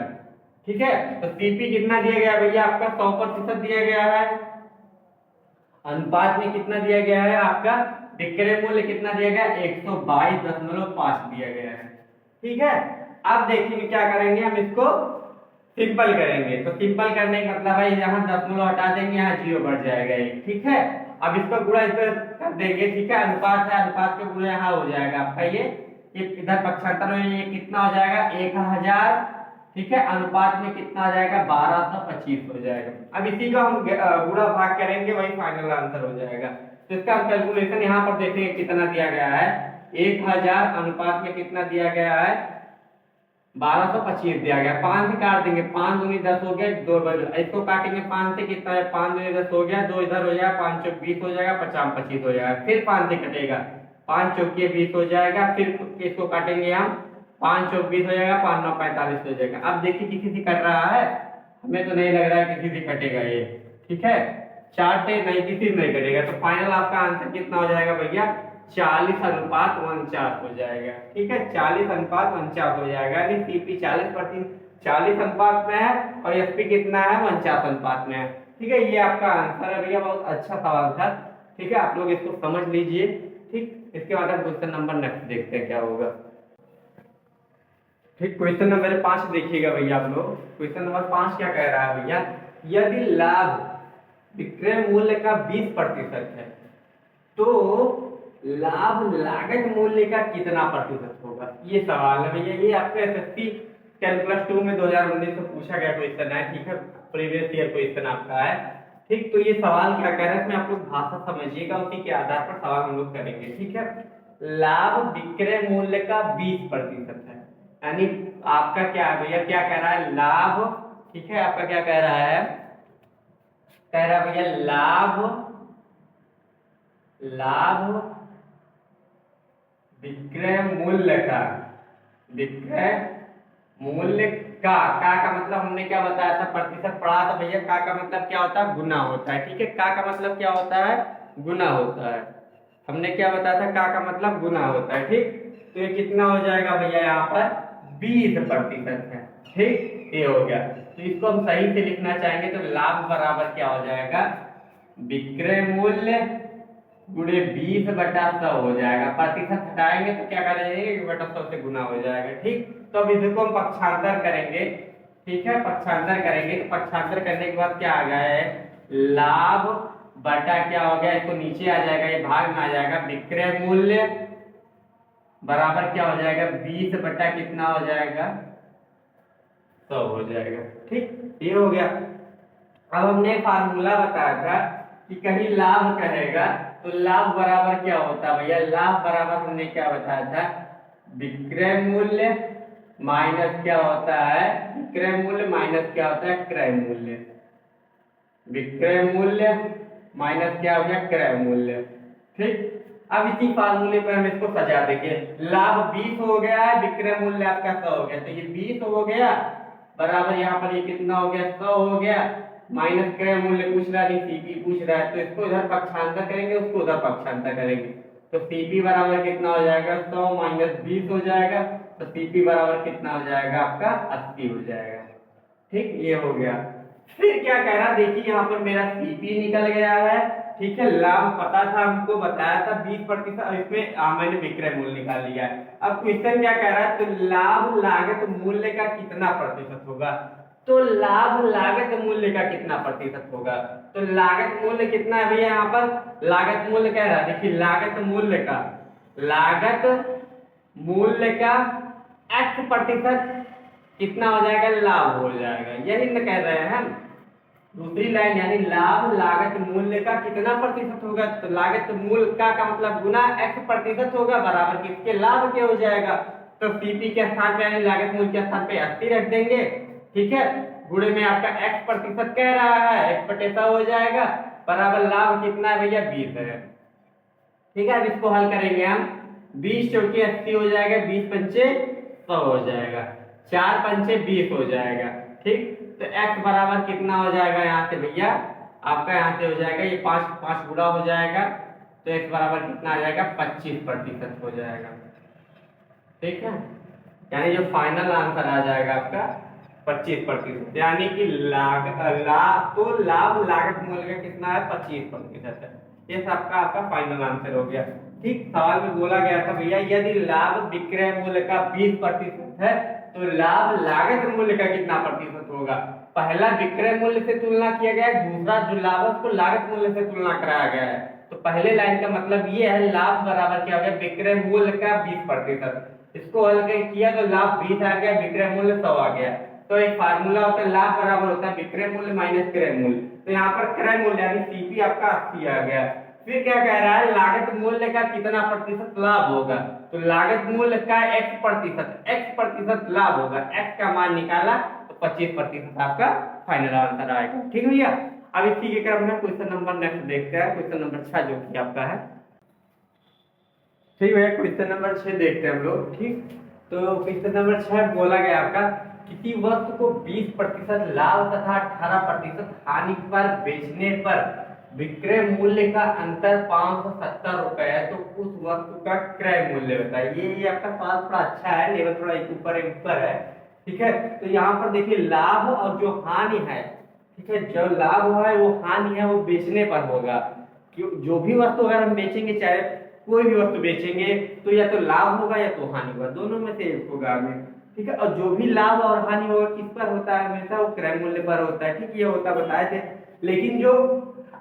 Speaker 1: ठीक है, तो सीपी कितना दिया गया भैया, आपका 100% दिया गया है, अनुपात में कितना दिया गया है आपका, विक्रय मूल्य कितना दिया गया, 122.5 दिया गया है। ठीक है, अब देखिए क्या करेंगे हम इसको सिंपल करेंगे तो सिंपल करने का मतलब है यहाँ दशमलव हटा देंगे, यहाँ जीरो बढ़ जाएगा एक, ठीक है। अब इसका गुणा इधर कर देंगे, ठीक है, अनुपात है, अनुपात का गुणा यहाँ हो जाएगा आपका ये इधर पक्षांतर में ये कितना हो जाएगा 1000, ठीक है, अनुपात में कितना हो जाएगा 1225 हो जाएगा। अब इसी का हम गुणा भाग करेंगे, वही फाइनल आंसर हो जाएगा। तो इसका हम कैलकुलेशन यहाँ पर देखेंगे कितना दिया गया है, 1000 अनुपात में कितना दिया गया है 1225 दिया गया। 5 से काट देंगे, 5 दूनी 10 हो गया, 2 इसको काटेंगे 5 से, कितना है 5 दूनी 10 हो गया, 2 इधर हो जाएगा, 5 चौक 20 हो जाएगा, 50 25 हो जाएगा, फिर 5 से कटेगा, 5 चौके 20 हो जाएगा, फिर इसको काटेंगे हम 5 चौक 20 हो जाएगा, 5 9 45 हो जाएगा। अब देखिए किसी से कट रहा है, हमें तो नहीं लग रहा है किसी से कटेगा ये, ठीक है, 4 से नहीं किसी से नहीं कटेगा। तो फाइनल आपका आंसर कितना हो जाएगा भैया 40:49 हो जाएगा, ठीक है, 40:49 हो जाएगा। यानी सीपी 40 अनुपात में है और एसपी कितना है 49 अनुपात में है, ठीक है। ये आपका आंसर है भैया, बहुत अच्छा सवाल था, ठीक है, आप लोग इसको समझ लीजिए, ठीक। इसके बाद हम क्वेश्चन नंबर नेक्स्ट देखते हैं क्या होगा, ठीक। क्वेश्चन नंबर 5 देखिएगा भैया आप लोग। क्वेश्चन नंबर 5 क्या कह रहा है भैया, यदि लाभ विक्रय मूल्य का 20% है तो लाभ लागत मूल्य का कितना प्रतिशत होगा, ये सवाल है भैया। ये आपके एसएससी कैलकुलस 2 में 2019 में पूछा गया क्वेश्चन है, ठीक है, प्रीवियस ईयर क्वेश्चन आपका है, ठीक। तो ये सवाल क्या कह रहा है, इसमें आप लोग भाषा समझिएगा, उसी के आधार पर सवाल हम लोग करेंगे, ठीक है। लाभ विक्रय मूल्य का 20% है, यानी आपका क्या है भैया, क्या कह रहा है लाभ, ठीक है, आपका क्या कह रहा है, कह रहा है भैया लाभ विक्रय मूल्य का, विक्रय मूल्य का मतलब हमने क्या बताया था, प्रतिशत पढ़ा था भैया। का मतलब क्या होता है, गुना होता है, ठीक है। का मतलब क्या होता है, गुना होता है। हमने क्या बताया था, का मतलब गुना होता है, ठीक। तो ये कितना हो जाएगा भैया, यहाँ पर 20% है, ठीक, ये हो गया। तो इसको हम सही से लिखना चाहेंगे तो लाभ बराबर क्या हो जाएगा, विक्रय मूल्य गुणे 20/100 हो जाएगा। प्रतिशत हटाएंगे तो क्या करेंगे 1/100 से गुना हो जाएगा, ठीक। तो अब इसको हम पक्षांतर करेंगे, ठीक है, पक्षांतर करेंगे तो पक्षांतर करने के बाद क्या आ गया है, लाभ बटा क्या हो गया, इसको नीचे आ जाएगा, ये भाग में आ जाएगा, विक्रय मूल्य बराबर क्या हो जाएगा 20 बटा कितना हो जाएगा 100 हो जाएगा, ठीक, ये हो गया। अब हमने फार्मूला बताया था कि कहीं लाभ कहेगा तो लाभ बराबर क्या होता है भैया, लाभ बराबर हमने क्या बताया था, विक्रय मूल्य माइनस क्या होता है, विक्रय मूल्य माइनस क्या होता है क्रय मूल्य, विक्रय मूल्य माइनस क्या हो गया क्रय मूल्य, ठीक। अब इसी फार्मूले पर हम इसको सजा देंगे, लाभ 20 हो गया है, विक्रय मूल्य आपका 100 हो गया, तो ये 20 हो गया बराबर यहाँ पर ये कितना हो गया 100 हो गया, माइनस क्रय मूल्य पूछ रहा है, सीपी पूछ रहा है, तो इसको इधर पक्षांतर करेंगे, उसको उधर पक्षांतर करेंगे, तो सीपी बराबर कितना हो जाएगा 100 माइनस 20 हो जाएगा, तो सीपी बराबर कितना हो जाएगा आपका 80 हो जाएगा, ठीक, ये हो गया। फिर क्या कह रहा, देखिए यहाँ पर मेरा सीपी निकल गया है, ठीक है, लाभ पता था, हमको बताया था 20%, इसमें मैंने विक्रय मूल्य निकाल लिया है। अब क्वेश्चन क्या कह रहा है, तो लाभ लागत मूल्य का कितना प्रतिशत होगा, तो लाभ लागत मूल्य का कितना प्रतिशत होगा, तो लागत मूल्य कितना है भैया, यहाँ पर लागत मूल्य कह रहा है, देखिए लागत मूल्य का x% कितना हो जाएगा लाभ हो जाएगा, यही न कह रहे हैं हम। दूसरी लाइन यानी लाभ लागत मूल्य का कितना प्रतिशत होगा, तो लागत मूल्य का मतलब गुना x% होगा बराबर किसके लाभ के हो जाएगा, तो सीपी के स्थान पे यानी लागत मूल्य के स्थान पे 80 रख देंगे, ठीक है, गुणे में आपका x% कह रहा है x/100 हो जाएगा बराबर लाभ कितना है भैया 20 है, ठीक है। अब इसको हल करेंगे हम, 20 चौके 80 हो जाएगा, 20 पंचे 100 हो जाएगा, 4 पंचे 20 हो जाएगा, ठीक। तो x बराबर कितना हो जाएगा यहाँ से भैया, आपका यहाँ से हो जाएगा ये 5 गुणा हो जाएगा, तो x बराबर कितना आ जाएगा 25% हो जाएगा, ठीक है, यानी जो फाइनल आंसर आ जाएगा आपका 25%, यानी कि लाभ लागत मूल्य का कितना है 25% है। ये सबका आपका फाइनल आंसर हो गया, ठीक। सवाल में बोला गया था भैया यदि लाभ विक्रय मूल्य का 20% है तो लाभ लागत मूल्य का कितना प्रतिशत होगा। पहला विक्रय मूल्य से तुलना किया गया है, दूसरा जो लाभ है उसको लागत मूल्य से तुलना कराया गया है। तो पहले लाइन का मतलब ये है लाभ बराबर क्या हो गया विक्रय मूल्य का 20%। इसको हल किया तो लाभ 20 आ गया, विक्रय मूल्य 100 आ गया। तो एक फार्मूला होता है लाभ बराबर होता है विक्रय मूल्य माइनस क्रय मूल्य। तो यहाँ पर क्रय मूल्य यानी सीपी आपका 80 आ गया। फिर क्या कह रहा है लागत मूल्य का कितना प्रतिशत लाभ होगा। तो लागत मूल्य का x प्रतिशत लाभ होगा। x का मान निकाला तो 25% आपका फाइनल आंसर आएगा। ठीक भैया। अब इसी के क्रम में क्वेश्चन नंबर नेक्स्ट देखते हैं, क्वेश्चन नंबर 6 जो कि आपका है। ठीक है, क्वेश्चन नंबर 6 देखते हैं हम लोग। ठीक, तो क्वेश्चन नंबर 6 बोला गया आपका किसी वस्तु को 20% लाभ तथा 18% हानि पर बेचने पर विक्रय मूल्य का अंतर 570 रुपए है, तो उस वस्तु का क्रय मूल्य बताइए। ये आपका सवाल थोड़ा अच्छा है, लेवल थोड़ा एक ऊपर है। ठीक है, तो यहाँ पर देखिए लाभ और जो हानि है, ठीक है, जो लाभ है वो हानि है वो बेचने पर होगा। जो भी वस्तु अगर हम बेचेंगे, चाहे कोई भी वस्तु बेचेंगे, तो या तो लाभ होगा या तो हानि होगा, दोनों में से एक होगा हमें। ठीक है, और जो भी लाभ और हानि होगा किस पर होता है, हमेशा वो क्रय मूल्य पर होता है। ठीक, ये होता बताए थे। लेकिन जो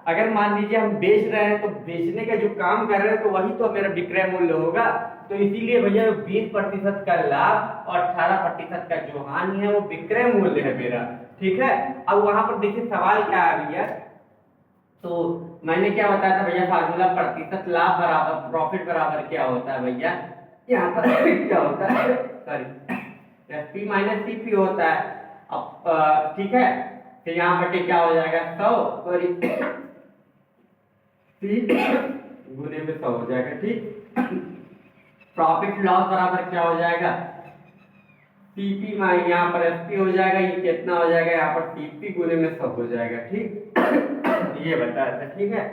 Speaker 1: अगर मान लीजिए हम बेच रहे हैं, तो बेचने का जो काम कर रहे हैं तो वही तो मेरा विक्रय मूल्य होगा। तो इसीलिए भैया 20% का लाभ और 18% का जो हानि है वो विक्रय मूल्य है मेरा। ठीक है, अब वहां पर देखिए सवाल क्या आ गया। तो मैंने क्या बताया था भैया, फार्मूला प्रतिशत लाभ बराबर प्रॉफिट बराबर क्या होता है भैया, यहाँ पर क्या होता है, सॉरी, एसपी माइनस सीपी होता है। अब ठीक है, फिर यहाँ बटे क्या हो जाएगा 100 गुने में 100 हो जाएगा। ठीक, प्रॉफिट लॉस बराबर क्या हो जाएगा सीपी माइनस यहाँ पर एसपी हो जाएगा, ये कितना हो जाएगा यहाँ पर सीपी गुने में 100 हो जाएगा। ठीक, ये बताया था। ठीक है,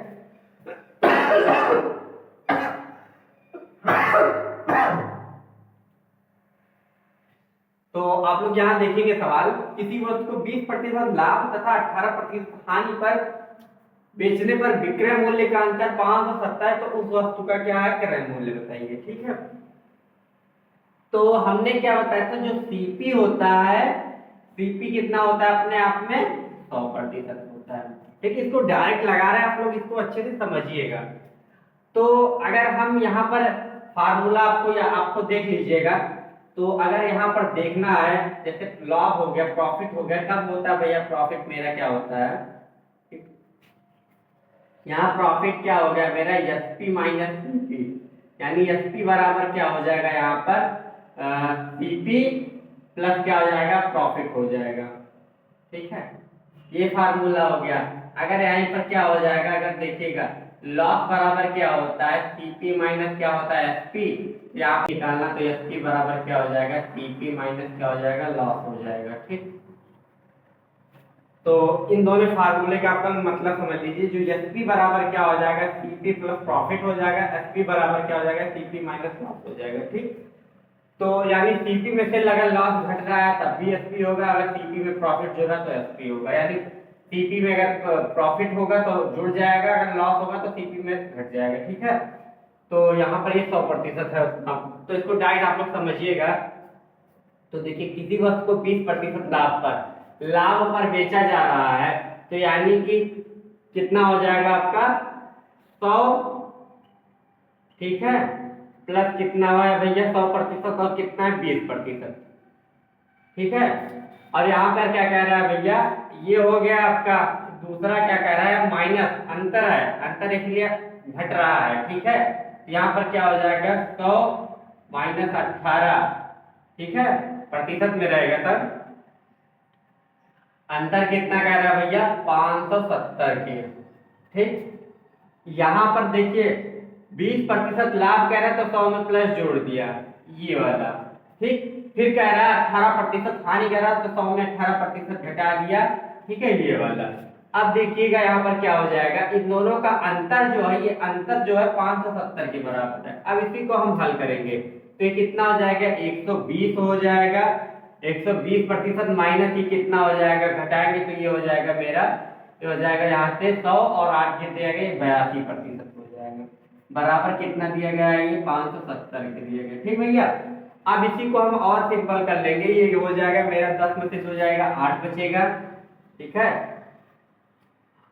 Speaker 1: तो आप लोग यहाँ देखेंगे सवाल, किसी वस्तु को 20% लाभ तथा 18% हानि पर बेचने पर विक्रय मूल्य का अंतर 570 है, तो उस वस्तु का क्या है क्रय मूल्य बताइए। ठीक है, तो हमने क्या बताया था, जो सीपी होता है, सीपी कितना होता है अपने आप में 100% होता है। ठीक, इसको डायरेक्ट लगा रहे हैं आप लोग, इसको अच्छे से समझिएगा। तो अगर हम यहाँ पर फार्मूला आपको देख लीजिएगा, तो अगर यहाँ पर देखना है, जैसे लाभ हो गया, प्रॉफिट हो गया, कब होता है भैया प्रॉफिट मेरा क्या होता है, यहाँ प्रॉफिट क्या हो गया मेरा एसपी माइनस सीपी, यानी एसपी बराबर क्या हो जाएगा यहाँ पर सीपी प्लस क्या हो जाएगा प्रॉफिट हो जाएगा। ठीक है, ये फार्मूला हो गया। अगर यहीं पर क्या हो जाएगा, अगर देखिएगा लॉस बराबर क्या होता है सीपी माइनस क्या होता है एसपी, यहाँ निकालना तो एसपी बराबर क्या हो जाएगा सीपी माइनस क्या हो जाएगा लॉस हो जाएगा। ठीक, तो इन दोनों फार्मूले का आपका मतलब समझ लीजिए, जो एसपी बराबर क्या हो जाएगा सीपी प्लस प्रॉफिट हो जाएगा, एसपी बराबर क्या हो जाएगा सीपी माइनस लॉस हो जाएगा। ठीक, तो यानी सीपी में से अगर लॉस घट रहा है तब भी एसपी होगा, अगर सीपी में प्रॉफिट जुड़ा तो एसपी होगा, यानी सीपी में अगर प्रॉफिट होगा तो जुड़ जाएगा, अगर लॉस होगा तो सीपी में घट जाएगा। ठीक है, तो यहाँ पर ये 100% है, तो इसको डायरेक्ट आप लोग समझिएगा। तो देखिए किसी वस्तु को 20% लाभ पर बेचा जा रहा है, तो यानी कि कितना हो जाएगा आपका 100, ठीक है, प्लस कितना है भैया 100% और कितना है 20%। ठीक है, और यहाँ पर क्या कह रहा है भैया, ये हो गया आपका, दूसरा क्या कह रहा है माइनस, अंतर है, अंतर इसलिए घट रहा है। ठीक है, यहाँ पर क्या हो जाएगा 100 माइनस 18, ठीक है, प्रतिशत में रहेगा सर। अंतर कितना कह रहा है भैया 570 के। ठीक, यहाँ पर देखिए 20% लाभ कह रहा है तो 100 में प्लस जोड़ दिया ये वाला। ठीक, फिर कह रहा है 18% हानि कह रहा है तो 100 में 18% घटा दिया। ठीक है, ये वाला। अब देखिएगा यहाँ पर क्या हो जाएगा, इन दोनों का अंतर जो है, ये अंतर जो है 570 के बराबर है। अब इसी को हम हल करेंगे तो ये कितना हो जाएगा 120 हो जाएगा, 120% माइनस ये कितना हो जाएगा घटाएंगे तो ये हो जाएगा मेरा, ये हो जाएगा यहाँ से 100 और 8 के दिया गया 82% हो जाएगा, बराबर कितना दिया गया है ये 570 के दिया गया। ठीक भैया, अब इसी को हम और सिंपल कर लेंगे, ये हो जाएगा मेरा 10 में से हो जाएगा 8 बचेगा, ठीक है।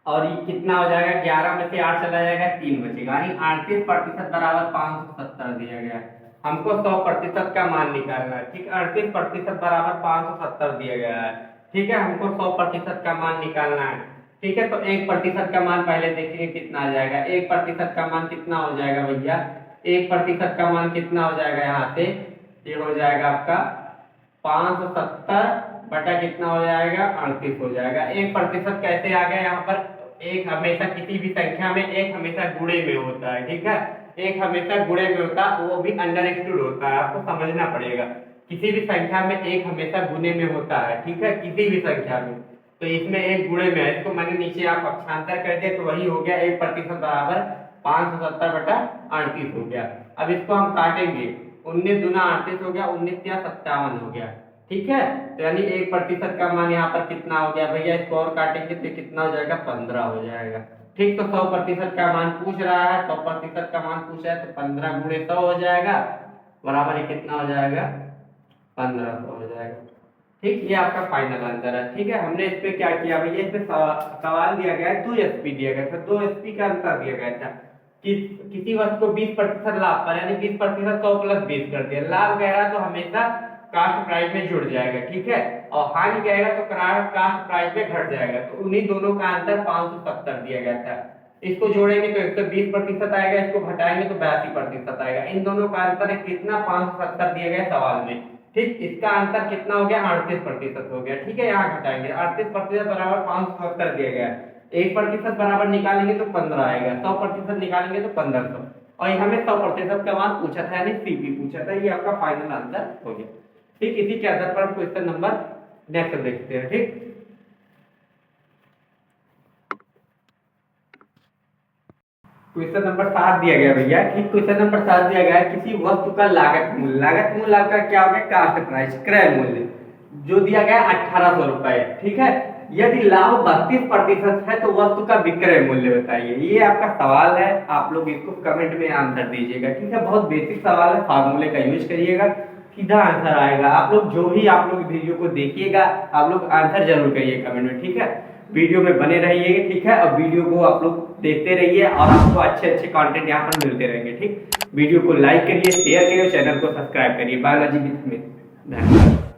Speaker 1: और ये कितना हो जाएगा, 11 में से 8 चला जाएगा, 3 बचेगा, यानी 38% बराबर 570 दिया गया है। हमको 100% का मान निकालना है, ठीक है। 38% बराबर 570 दिया गया है, ठीक है। हमको 100% का मान निकालना है, ठीक है। तो 1% का मान पहले देखेंगे कितना आ जाएगा। 1% का मान कितना हो जाएगा भैया, 1% का मान कितना हो जाएगा, यहाँ से ये हो जाएगा आपका 570 बटा कितना हो जाएगा, 38 हो जाएगा। 1% कैसे आ गया यहाँ पर, एक हमेशा किसी भी संख्या में एक हमेशा गुणे में होता है, ठीक है। एक हमेशा गुणे में होता है, वो भी अंडरस्टूड होता है, आपको समझना पड़ेगा। किसी भी संख्या में एक हमेशा गुणे में होता है, ठीक है, किसी भी संख्या में। तो इसमें एक गुणे में है, इसको मैंने नीचे आप अक्षांतर कर दिया, तो वही हो गया 1% बराबर 570 बटा 38 हो गया। अब इसको हम काटेंगे, 19 दूना 38 हो गया, 19 या 57 हो गया, ठीक है। तो यानी 1% का मान यहाँ पर कितना हो गया भैया, इसको और काटेंगे तो कितना हो जाएगा, 15 हो जाएगा, ठीक। तो 100% का मान पूछ रहा है, 100% का मान पूछा है, तो 15 गुणे 100 हो जाएगा, बराबर ये कितना हो जाएगा, 1500 हो जाएगा, ठीक। ये आपका फाइनल आंसर है, ठीक है। हमने इस पे क्या किया भैया, इस पे सवाल दिया गया है, 2 एसपी दिया गया था, 2 एसपी का आंसर दिया गया था कि किसी वस्तु को 20% लाभ पर, यानी 20% 100 प्लस 20 कर दिया। लाभ गहरा तो हमेशा कास्ट प्राइस में जुड़ जाएगा, ठीक है, और हानि गएगा तो कास्ट प्राइस में घट जाएगा। तो उन्हीं दोनों का आंसर 570 दिया गया था। इसको जोड़ेंगे तो 120% आएगा, इसको घटाएंगे तो 82% आएगा। इन दोनों का आंसर कितना, 570 दिया गया सवाल में, ठीक। इसका आंसर कितना हो गया, 38% हो गया, ठीक है। यहाँ घटाएंगे, 38% बराबर 570 दिया गया। 1% बराबर निकालेंगे तो 15 आएगा, 100% निकालेंगे तो 1500, और हमें 100% का मान पूछा था, यानी सीपी पूछा था। ये आपका फाइनल आंसर हो गया, ठीक। इसी के आधार पर क्वेश्चन नंबर नेक्स्ट देखते हैं, ठीक। क्वेश्चन नंबर 7 दिया गया भैया, ठीक। क्वेश्चन नंबर 7 दिया गया है, किसी वस्तु का लागत मूल्य, लागत मूल्य आपका क्या हो गया, कास्ट प्राइस, क्रय मूल्य, जो दिया गया 1800 रुपए, ठीक है। यदि लाभ 32% है तो वस्तु का विक्रय मूल्य बताइए। ये आपका सवाल है, आप लोग इसको कमेंट में आंसर दीजिएगा, ठीक है। बहुत बेसिक सवाल है, फार्मूले का यूज करिएगा, सीधा आंसर आएगा। आप लोग जो भी आप लोग वीडियो को देखिएगा, आप लोग आंसर जरूर करिए कमेंट में, ठीक है। वीडियो में बने रहिए, ठीक है। और वीडियो को आप लोग देखते रहिए और आपको अच्छे अच्छे कंटेंट यहाँ पर मिलते रहेंगे, ठीक। वीडियो को लाइक करिए, शेयर करिए, चैनल को सब्सक्राइब करिए। बायोलॉजी विद स्मिथ, धन्यवाद।